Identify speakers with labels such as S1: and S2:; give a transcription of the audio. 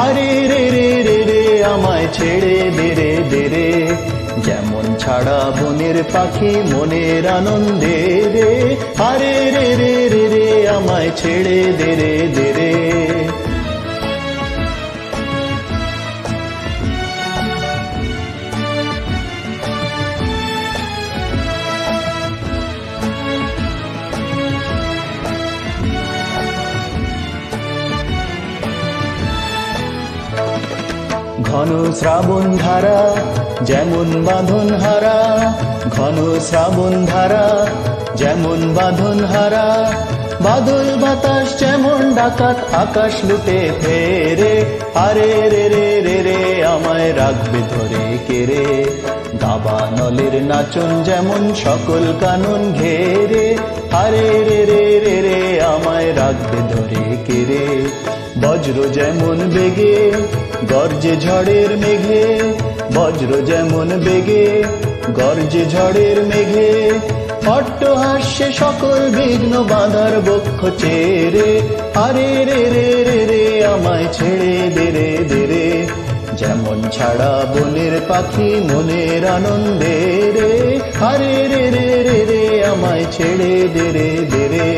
S1: আরে রে রে রে রে আমায় ছেড়ে দে রে দে রে, যেমন ছাড়া বনের পাখি মনের আনন্দে রে, আরে রে রে রে রে আমায় ছেড়ে দে রে দে রে। ঘন শ্রাবণ ধারা যেমন বাঁধন হারা, ঘন শ্রাবণ ধারা যেমন বাঁধন হারা, বাদল বাতাস যেমন ডাকাত আকাশ লুটে ফেরে, আরে রে রে রে রে আমায় রাখবে ধরে কেড়ে, দাবানলের নাচন যেমন সকল কানন ঘেরে, আরে রে রে রে রে আমায় রাখবে ধরে কেড়ে, বজ্র যেমন বেগে গর্জে ঝড়ের মেঘে, বজ্র যেমন বেগে গর্জে ঝড়ের মেঘে, অট্টহাস্যে সকল বিঘ্ন বাঁধার বক্ষ চেরে, আরে রে রে রে রে আমায় ছেড়ে দে রে দে রে, যেমন ছাড়া বনের পাখি মনের আনন্দে রে, আরে রে রে রে রে আমায় ছেড়ে দে রে দে রে।